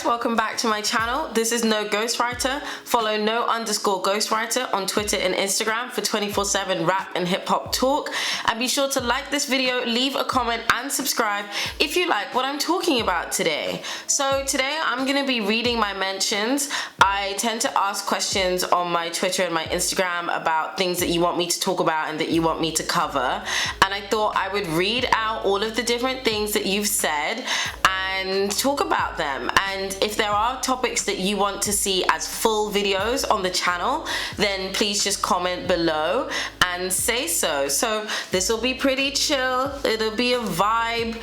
guys, welcome back to my channel. This is No Ghostwriter. Follow no_ghostwriter on Twitter and Instagram for 24/7 rap and hip hop talk. And be sure to like this video, leave a comment and subscribe if you like what I'm talking about today. So today I'm gonna be reading my mentions. I tend to ask questions on my Twitter and my Instagram about things that you want me to talk about and that you want me to cover. And I thought I would read out all of the different things that you've said and talk about them. And if there are topics that you want to see as full videos on the channel, then please just comment below and say so. So this will be pretty chill. It'll be a vibe.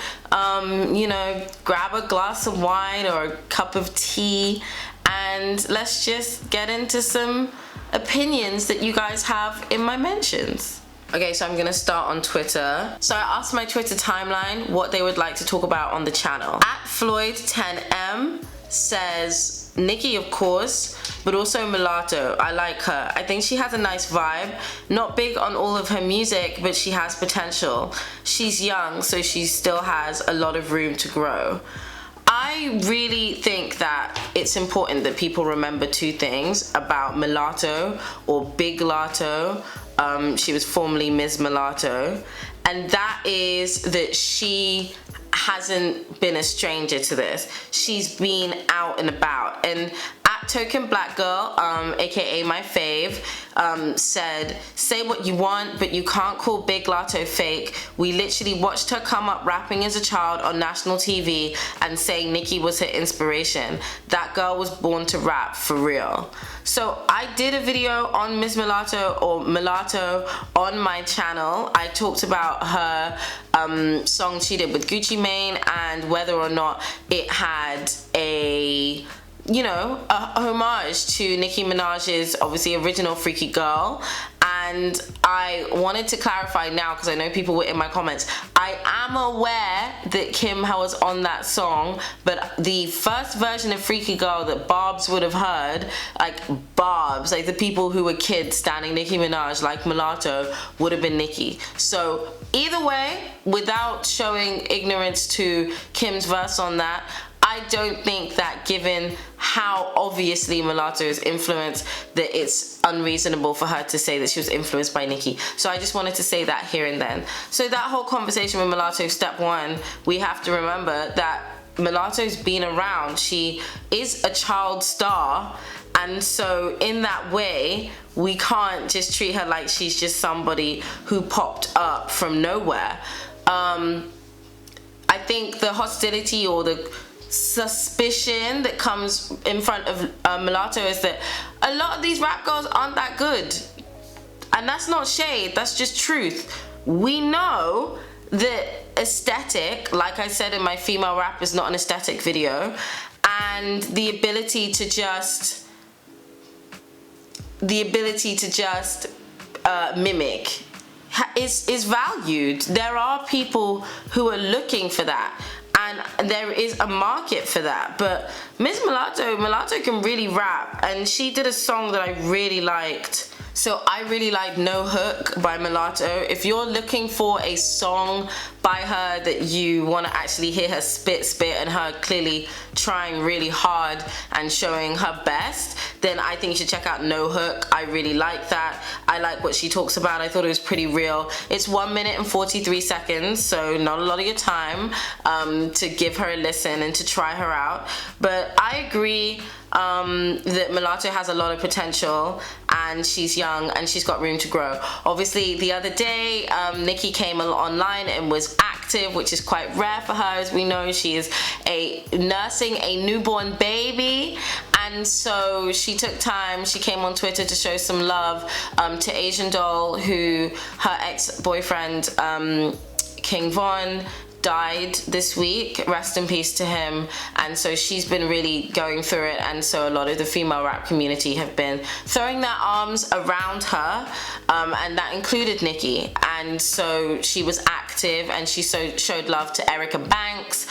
You know, grab a glass of wine or a cup of tea and let's just get into some opinions that you guys have in my mentions. Okay, so I'm gonna start on Twitter. So I asked my Twitter timeline what they would like to talk about on the channel. @Floyd10M says Nicki, of course, but also Mulatto. I like her. I think she has a nice vibe. Not big on all of her music, but she has potential. She's young, so she still has a lot of room to grow. I really think that it's important that people remember two things about Mulatto or Big Latto. She was formerly Ms. Mulatto, and that is that she hasn't been a stranger to this. She's been out and about. And Token Black Girl, aka my fave, said, say what you want, but you can't call Big Latto fake. We literally watched her come up rapping as a child on national TV and saying Nicki was her inspiration. That girl was born to rap, for real. So I did a video on Miss Mulatto or Mulatto on my channel. I talked about her song she did with Gucci Mane and whether or not it had a homage to Nicki Minaj's obviously original Freaky Girl. And I wanted to clarify now, because I know people were in my comments, I am aware that Kim was on that song, but the first version of Freaky Girl that Barbs would have heard, like Barbs, like the people who were kids standing Nicki Minaj like Mulatto, would have been Nicki. So either way, without showing ignorance to Kim's verse on that, I don't think that given how obviously Mulatto is influenced, that it's unreasonable for her to say that she was influenced by Nicki. So I just wanted to say that here and then. So that whole conversation with Mulatto, step one, we have to remember that Mulatto's been around. She is a child star, and so in that way, we can't just treat her like she's just somebody who popped up from nowhere. I think the hostility or the suspicion that comes in front of Mulatto is that a lot of these rap girls aren't that good, and that's not shade, that's just truth. We know that aesthetic, like I said in my female rap is not an aesthetic video, and the ability to just mimic is valued. There are people who are looking for that, and there is a market for that. But Miss Mulatto can really rap, and she did a song that I really liked. So I really like No Hook by Mulatto. If you're looking for a song by her that you want to actually hear her spit and her clearly trying really hard and showing her best, then I think you should check out No Hook. I really like that. I like what she talks about. I thought it was pretty real. It's 1 minute and 43 seconds, so not a lot of your time to give her a listen and to try her out. But I agree that Mulatto has a lot of potential, and she's young and she's got room to grow. Obviously the other day Nicki came online and was active, which is quite rare for her. As we know, she is nursing a newborn baby, and so she took time, she came on Twitter to show some love to Asian Doll, who her ex-boyfriend King Von died this week, rest in peace to him. And so she's been really going through it, and so a lot of the female rap community have been throwing their arms around her, and that included Nicki. And so she was active, and she showed love to Erica Banks,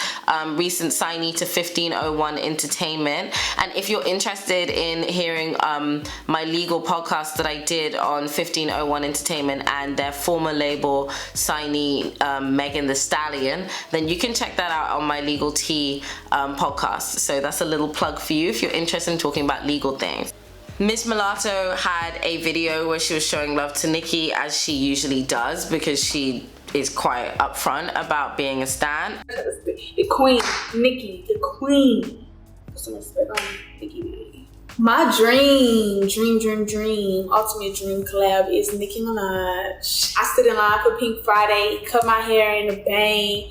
recent signee to 1501 Entertainment. And if you're interested in hearing my legal podcast that I did on 1501 Entertainment and their former label signee Megan Thee Stallion, then you can check that out on my Legal Tea podcast. So that's a little plug for you if you're interested in talking about legal things. Miss Mulatto had a video where she was showing love to Nicki, as she usually does, because she is quite upfront about being a stan. The queen, Nicki, the queen. Put some respect on Nicki. My ultimate dream collab is Nicki Minaj. I stood in line for Pink Friday, cut my hair in a bang,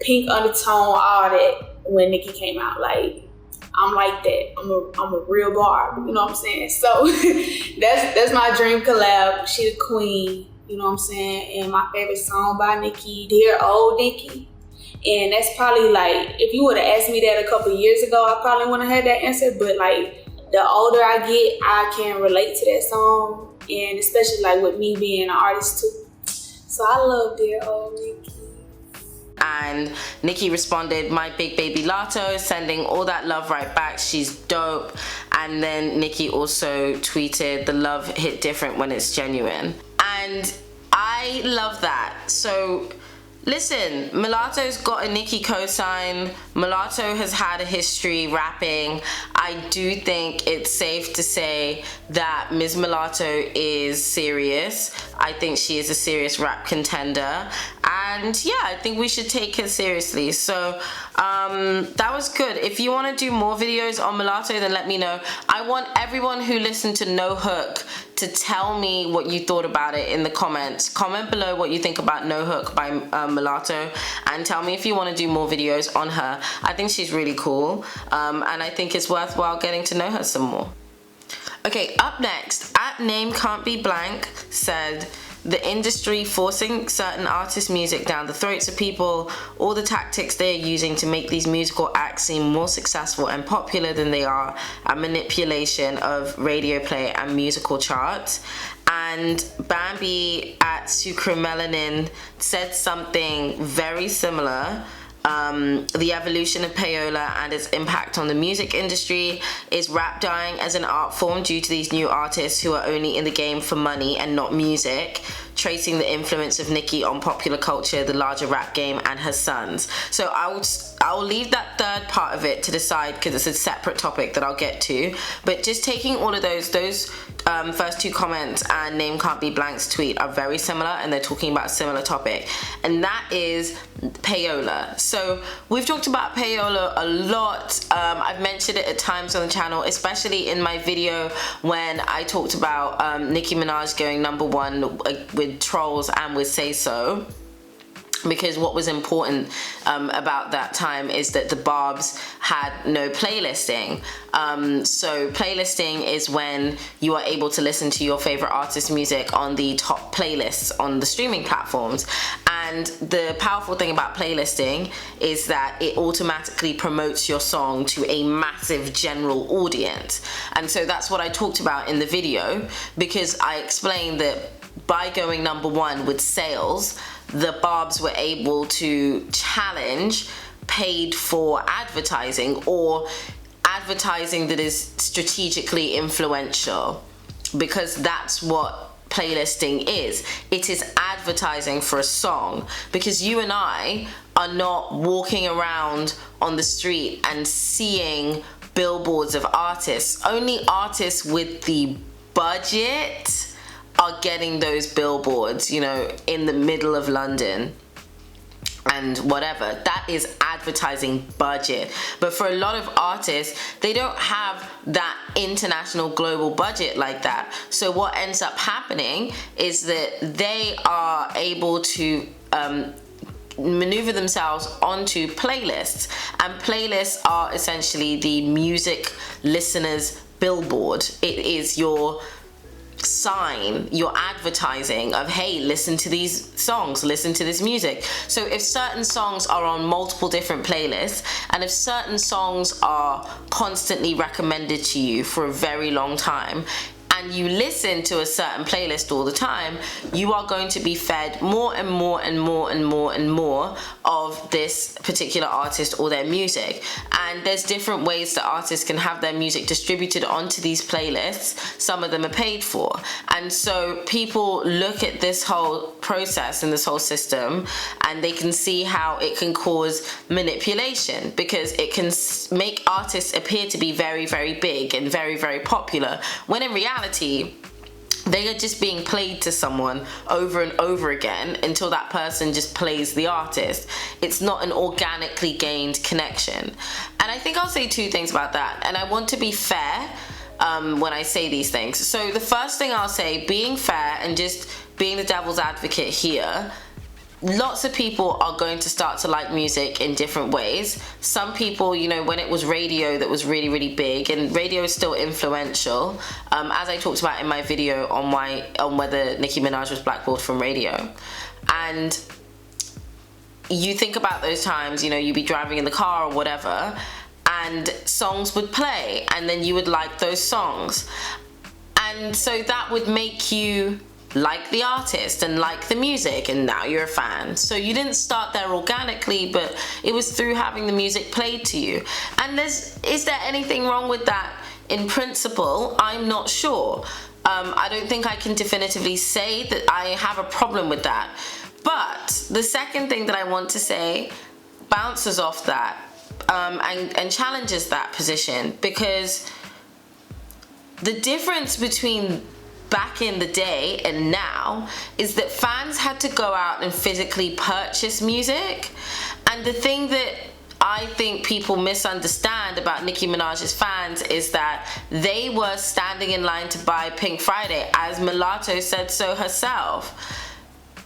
pink undertone, all that when Nicki came out. Like, I'm like that. I'm a real barb, you know what I'm saying? So that's my dream collab. She the queen, you know what I'm saying? And my favorite song by Nicki, Dear Old Nicki. And that's probably like, if you would have asked me that a couple years ago, I probably wouldn't have had that answer. But like, the older I get, I can relate to that song. And especially like with me being an artist too. So I love Dear Old Nicki. And Nicki responded, my big baby Latto, sending all that love right back. She's dope. And then Nicki also tweeted, the love hit different when it's genuine. And I love that. So listen, Mulatto's got a Nicki cosign. Mulatto has had a history rapping. I do think it's safe to say that Ms. Mulatto is serious. I think she is a serious rap contender. And yeah, I think we should take her seriously. So that was good. If you want to do more videos on Mulatto, then let me know. I want everyone who listened to No Hook to tell me what you thought about it in the comments. Comment below what you think about No Hook by Mulatto, and tell me if you want to do more videos on her. I think she's really cool, and I think it's worthwhile getting to know her some more. Okay, up next, @NameCan'tBeBlank said, the industry forcing certain artists' music down the throats of people, all the tactics they're using to make these musical acts seem more successful and popular than they are, and manipulation of radio play and musical charts. And Bambi @Sucremelanin said something very similar. The evolution of payola and its impact on the music industry. Is rap dying as an art form due to these new artists who are only in the game for money and not music? Tracing the influence of Nicki on popular culture, the larger rap game, and her sons. So I will leave that third part of it to decide, because it's a separate topic that I'll get to. But just taking all of those first two comments and @NameCan'tBeBlank's tweet are very similar, and they're talking about a similar topic, and that is payola. So we've talked about payola a lot. I've mentioned it at times on the channel, especially in my video when I talked about Nicki Minaj going #1 with Trolls and with Say So. Because what was important about that time is that the Barbs had no playlisting. So playlisting is when you are able to listen to your favorite artist's music on the top playlists on the streaming platforms. And the powerful thing about playlisting is that it automatically promotes your song to a massive general audience. And so that's what I talked about in the video, because I explained that by going #1 with sales, the Barbs were able to challenge paid for advertising, or advertising that is strategically influential, because that's what playlisting is. It is advertising for a song, because you and I are not walking around on the street and seeing billboards of artists. Only artists with the budget are getting those billboards, you know, in the middle of London and whatever. That is advertising budget. But for a lot of artists, they don't have that international global budget like that. So what ends up happening is that they are able to maneuver themselves onto playlists, and playlists are essentially the music listeners' billboard. It is your sign, your advertising of, hey, listen to these songs, listen to this music. So if certain songs are on multiple different playlists, and if certain songs are constantly recommended to you for a very long time, and you listen to a certain playlist all the time, you are going to be fed more and more and more and more and more of this particular artist or their music. And there's different ways that artists can have their music distributed onto these playlists. Some of them are paid for. And so people look at this whole process and this whole system, and they can see how it can cause manipulation, because it can make artists appear to be very, very big and very, very popular, when in reality they are just being played to someone over and over again until that person just plays the artist. It's not an organically gained connection. And I think I'll say two things about that, and I want to be fair when I say these things. So the first thing I'll say, being fair and just being the devil's advocate here, lots of people are going to start to like music in different ways. Some people, you know, when it was radio that was really, really big, and radio is still influential, as I talked about in my video on whether Nicki Minaj was blackballed from radio. And you think about those times, you know, you'd be driving in the car or whatever, and songs would play, and then you would like those songs. And so that would make you like the artist and like the music, and now you're a fan. So you didn't start there organically, but it was through having the music played to you. And is there anything wrong with that in principle? I'm not sure. I don't think I can definitively say that I have a problem with that. But the second thing that I want to say bounces off that and challenges that position, because the difference between back in the day and now is that fans had to go out and physically purchase music. And the thing that I think people misunderstand about Nicki Minaj's fans is that they were standing in line to buy Pink Friday, as Mulatto said so herself.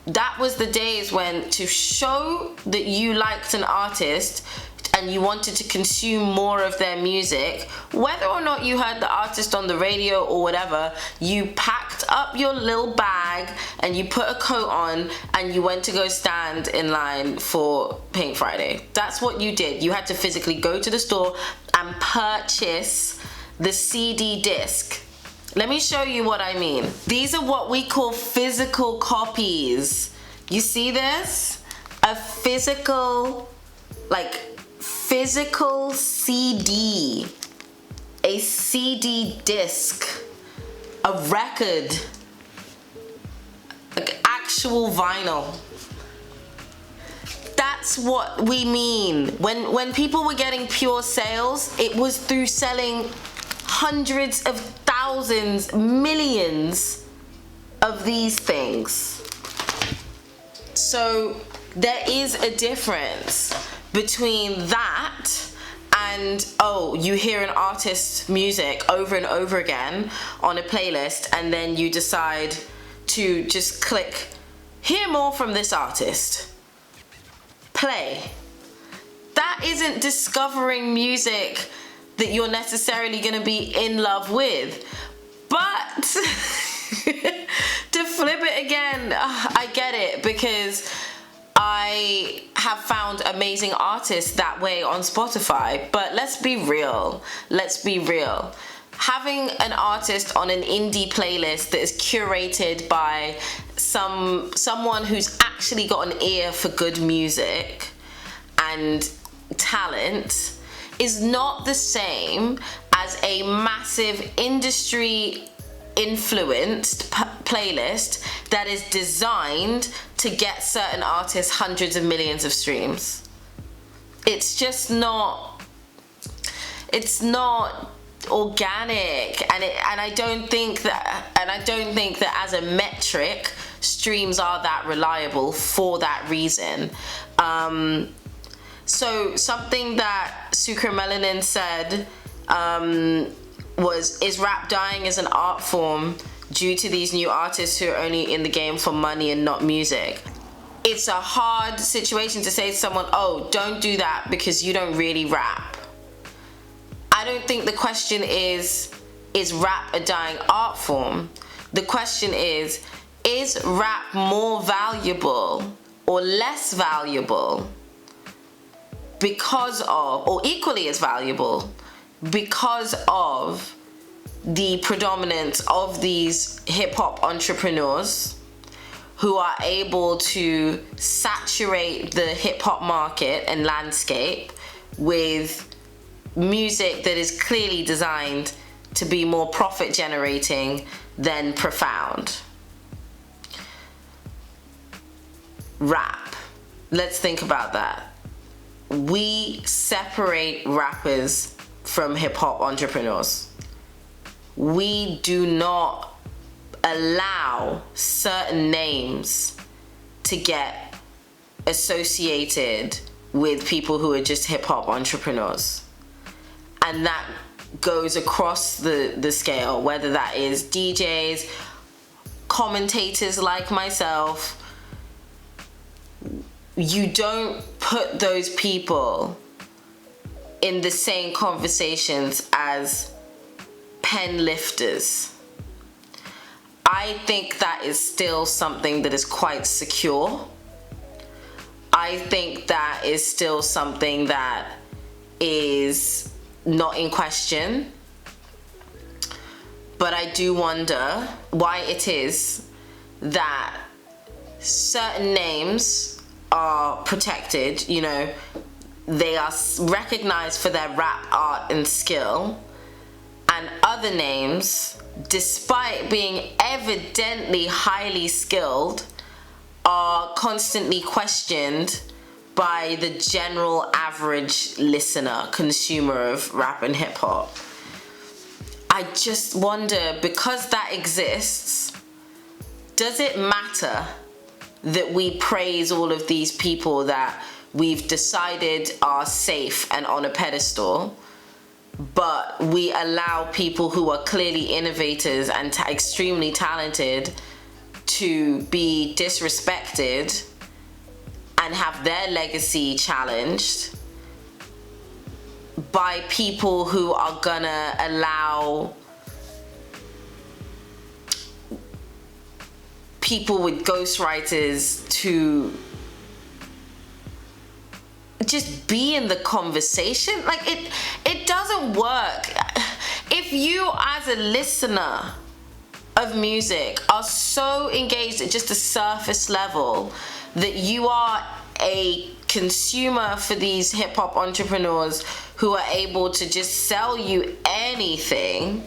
That was the days when, to show that you liked an artist and you wanted to consume more of their music, whether or not you heard the artist on the radio or whatever, you packed up your little bag and you put a coat on and you went to go stand in line for Pink Friday. That's what you did. You had to physically go to the store and purchase the CD disc. Let me show you what I mean. These are what we call physical copies. You see this? A physical CD, a CD disc, a record, like actual vinyl. That's what we mean. When people were getting pure sales, it was through selling hundreds of thousands, millions of these things. So there is a difference between that and, oh, you hear an artist's music over and over again on a playlist, and then you decide to just click, hear more from this artist, play. That isn't discovering music that you're necessarily going to be in love with. But to flip it again, I get it, because I have found amazing artists that way on Spotify. But let's be real. Having an artist on an indie playlist that is curated by someone who's actually got an ear for good music and talent is not the same as a massive industry influenced playlist that is designed to get certain artists hundreds of millions of streams. It's just not, it's not organic, and I don't think that as a metric streams are that reliable for that reason. So something that Sucre Melanin said was, is rap dying as an art form due to these new artists who are only in the game for money and not music? It's a hard situation to say to someone, oh, don't do that because you don't really rap. I don't think the question is rap a dying art form? The question is rap more valuable or less valuable because of, or equally as valuable because of the predominance of these hip-hop entrepreneurs who are able to saturate the hip-hop market and landscape with music that is clearly designed to be more profit generating than profound. Rap. Let's think about that. We separate rappers from hip-hop entrepreneurs. We do not allow certain names to get associated with people who are just hip-hop entrepreneurs. And that goes across the scale, whether that is DJs, commentators like myself. You don't put those people in the same conversations as pen lifters. I think that is still something that is quite secure. I think that is still something that is not in question. But I do wonder why it is that certain names are protected, you know, they are recognized for their rap art and skill, and other names, despite being evidently highly skilled, are constantly questioned by the general average listener, consumer of rap and hip hop. I just wonder, because that exists, does it matter that we praise all of these people that we've decided are safe and on a pedestal, but we allow people who are clearly innovators and extremely talented to be disrespected and have their legacy challenged by people who are gonna allow people with ghostwriters to just be in the conversation? Like, it doesn't work. If you as a listener of music are so engaged at just a surface level that you are a consumer for these hip-hop entrepreneurs who are able to just sell you anything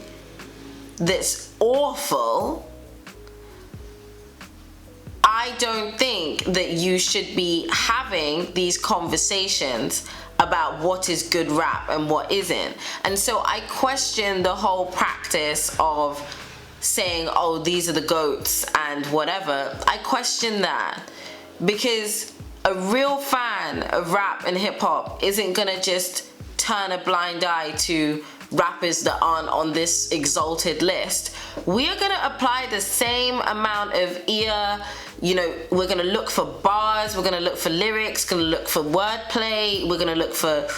that's awful, I don't think that you should be having these conversations about what is good rap and what isn't. And so I question the whole practice of saying, oh, these are the GOATs and whatever. I question that, because a real fan of rap and hip hop isn't gonna just turn a blind eye to rappers that aren't on this exalted list. We are gonna apply the same amount of ear, you know, we're gonna look for bars, we're gonna look for lyrics, gonna look for wordplay, we're gonna look for,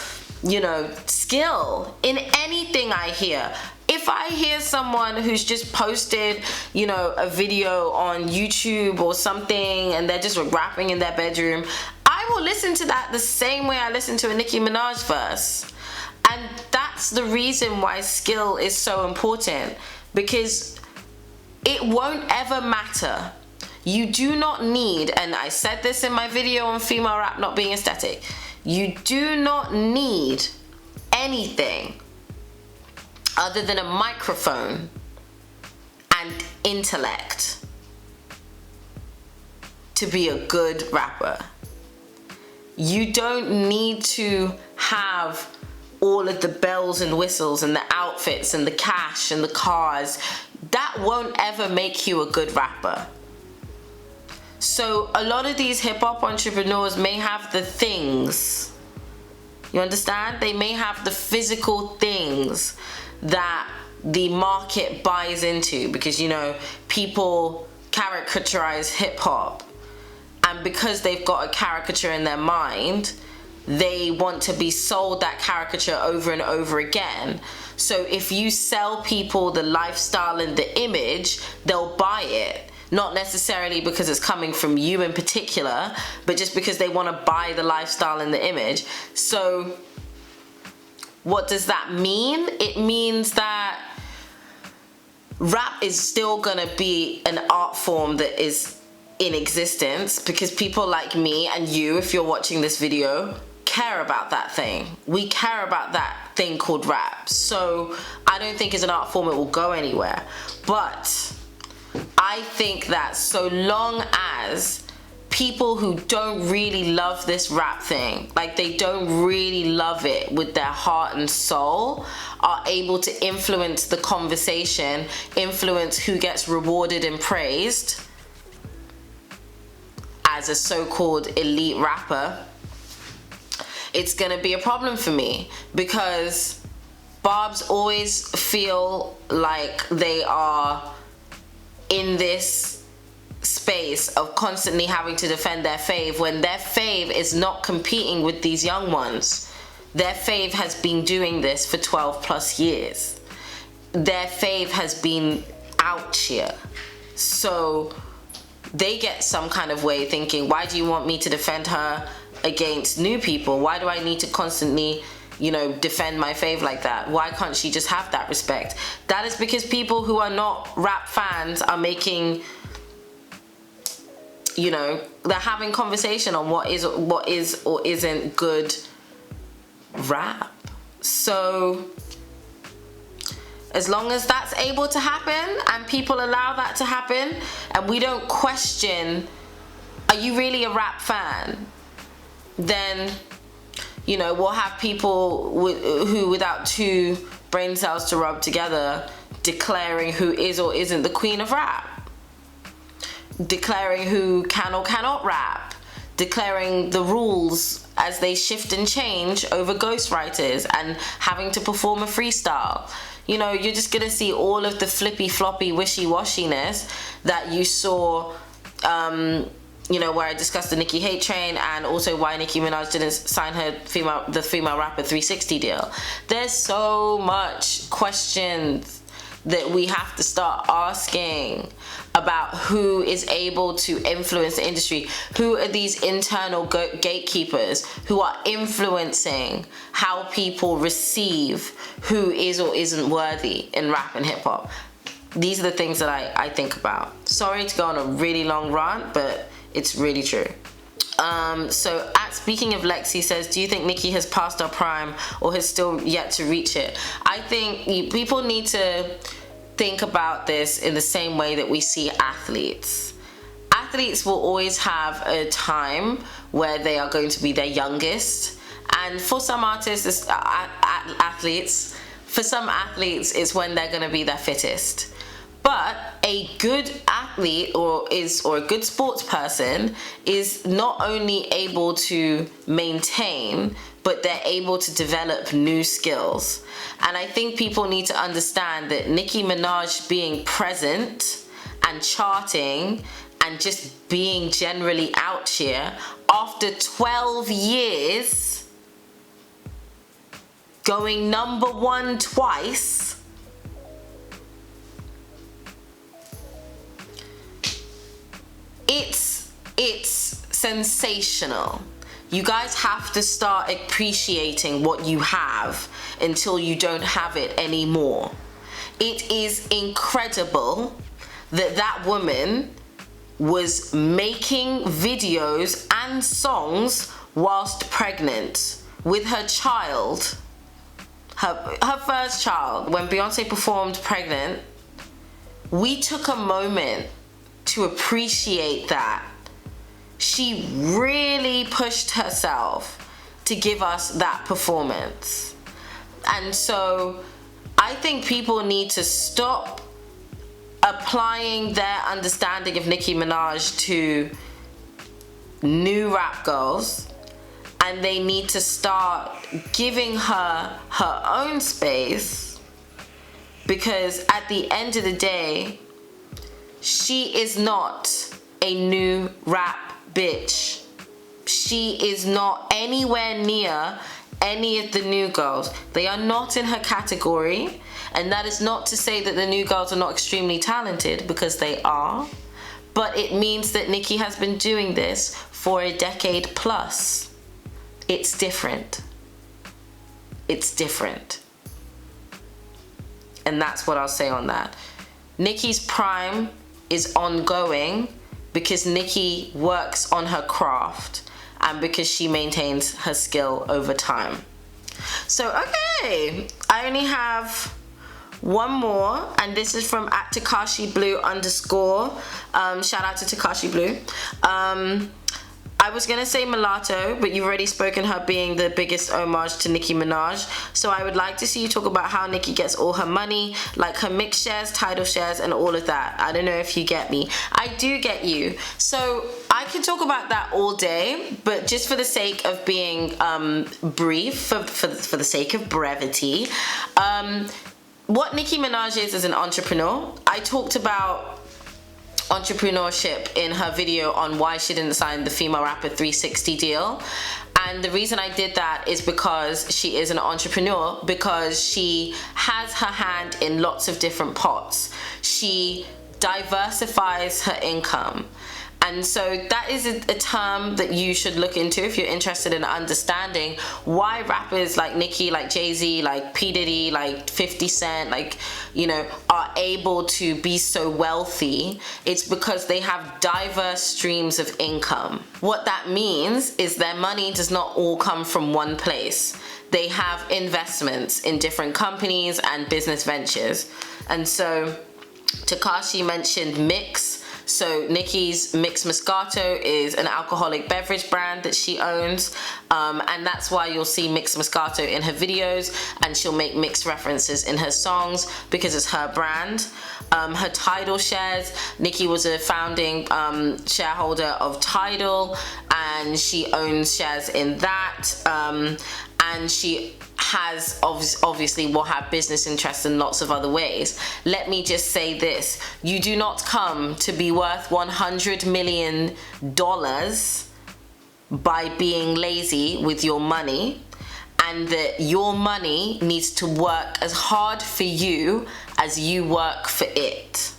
you know, skill in anything I hear. If I hear someone who's just posted, you know, a video on YouTube or something and they're just rapping in their bedroom, I will listen to that the same way I listen to a Nicki Minaj verse. And that's the reason why skill is so important, because it won't ever matter. You do not need, and I said this in my video on female rap not being aesthetic, you do not need anything other than a microphone and intellect to be a good rapper. You don't need to have all of the bells and whistles and the outfits and the cash and the cars. That won't ever make you a good rapper. So a lot of these hip-hop entrepreneurs may have the things, you understand? They may have the physical things that the market buys into, because, you know, people caricaturize hip-hop, and because they've got a caricature in their mind, they want to be sold that caricature over and over again. So if you sell people the lifestyle and the image, they'll buy it. Not necessarily because it's coming from you in particular, but just because they want to buy the lifestyle and the image. So what does that mean? It means that rap is still gonna be an art form that is in existence because people like me and you, if you're watching this video, care about that thing. We care about that thing called rap. So I don't think as an art form it will go anywhere. But I think that so long as people who don't really love this rap thing, like they don't really love it with their heart and soul, are able to influence the conversation, influence who gets rewarded and praised as a so-called elite rapper, it's gonna be a problem for me, because barbs always feel like they are in this space of constantly having to defend their fave when their fave is not competing with these young ones. Their fave has been doing this for 12 plus years. Their fave has been out here. So they get some kind of way thinking, why do you want me to defend her against new people? Why do I need to constantly, you know, defend my fave like that? Why can't she just have that respect? That is because people who are not rap fans are making, you know, they're having conversation on what is or isn't good rap. So as long as that's able to happen and people allow that to happen and we don't question, are you really a rap fan? Then, you know, we'll have people who without two brain cells to rub together declaring who is or isn't the queen of rap, declaring who can or cannot rap, declaring the rules as they shift and change over ghostwriters and having to perform a freestyle. You know, you're just gonna see all of the flippy floppy wishy-washiness that you saw, you know, where I discussed the Nicki hate train and also why Nicki Minaj didn't sign the female rapper 360 deal. There's so much questions that we have to start asking about who is able to influence the industry. Who are these internal gatekeepers who are influencing how people receive who is or isn't worthy in rap and hip hop? These are the things that I think about. Sorry to go on a really long rant, but it's really true. So speaking of Lexi says, do you think Nicki has passed her prime or has still yet to reach it? I think people need to think about this in the same way that we see athletes. Athletes will always have a time where they are going to be their youngest, and for some artists, athletes, for some athletes, it's when they're going to be their fittest. But a good athlete or a good sports person is not only able to maintain, but they're able to develop new skills. And I think people need to understand that Nicki Minaj being present and charting and just being generally out here after 12 years, going #1 twice, it's sensational. You guys have to start appreciating what you have until you don't have it anymore. It is incredible that that woman was making videos and songs whilst pregnant with her child, her first child. When Beyonce performed Pregnant, we took a moment to appreciate that. She really pushed herself to give us that performance. And so I think people need to stop applying their understanding of Nicki Minaj to new rap girls, and they need to start giving her her own space, because at the end of the day, she is not a new rap bitch. She is not anywhere near any of the new girls. They are not in her category, and that is not to say that the new girls are not extremely talented, because they are, but it means that Nicki has been doing this for a decade plus. It's different. It's different. And that's what I'll say on that. Nicki's prime is ongoing because Nicki works on her craft and because she maintains her skill over time. So, okay, I only have one more, and this is from @TakashiBlue_. Shout out to Takashi Blue. I was gonna say Mulatto, but you've already spoken her being the biggest homage to Nicki Minaj. So I would like to see you talk about how Nicki gets all her money, like her mix shares, title shares, and all of that. I don't know if you get me. I do get you. So I could talk about that all day, but just for the sake of being brief, for the sake of brevity, what Nicki Minaj is an entrepreneur. I talked about entrepreneurship in her video on why she didn't sign the Female Rapper 360 deal, and the reason I did that is because she is an entrepreneur, because she has her hand in lots of different pots. She diversifies her income. And so that is a term that you should look into if you're interested in understanding why rappers like Nicki, like Jay-Z, like P. Diddy, like 50 Cent, like, you know, are able to be so wealthy. It's because they have diverse streams of income. What that means is their money does not all come from one place. They have investments in different companies and business ventures. And so Takashi mentioned Mix. So Nicki's Mix Moscato is an alcoholic beverage brand that she owns, and that's why you'll see Mix Moscato in her videos, and she'll make Mix references in her songs because it's her brand. Her Tidal shares, Nicki was a founding shareholder of Tidal, and she owns shares in that, and she has obviously will have business interests in lots of other ways. Let me just say this: you do not come to be worth $100 million by being lazy with your money, and that your money needs to work as hard for you as you work for it.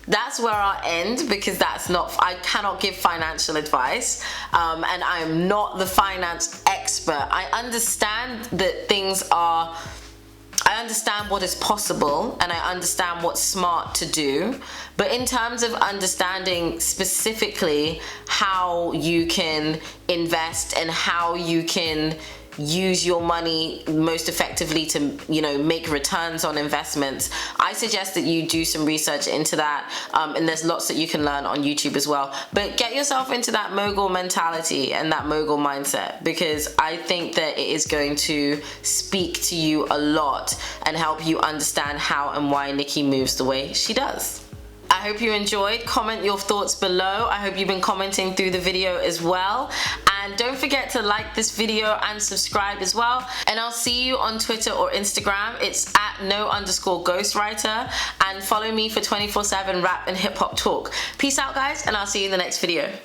That's where I'll end, because I cannot give financial advice, and I'm not the finance expert. I understand that I understand what is possible, and I understand what's smart to do, but in terms of understanding specifically how you can invest and how you can use your money most effectively to, you know, make returns on investments, I suggest that you do some research into that, and there's lots that you can learn on YouTube as well. But get yourself into that mogul mentality and that mogul mindset, because I think that it is going to speak to you a lot and help you understand how and why Nicki moves the way she does. I hope you enjoyed. Comment your thoughts below. I hope you've been commenting through the video as well. And don't forget to like this video and subscribe as well. And I'll see you on Twitter or Instagram. It's @no_ghostwriter. And follow me for 24/7 rap and hip hop talk. Peace out, guys, and I'll see you in the next video.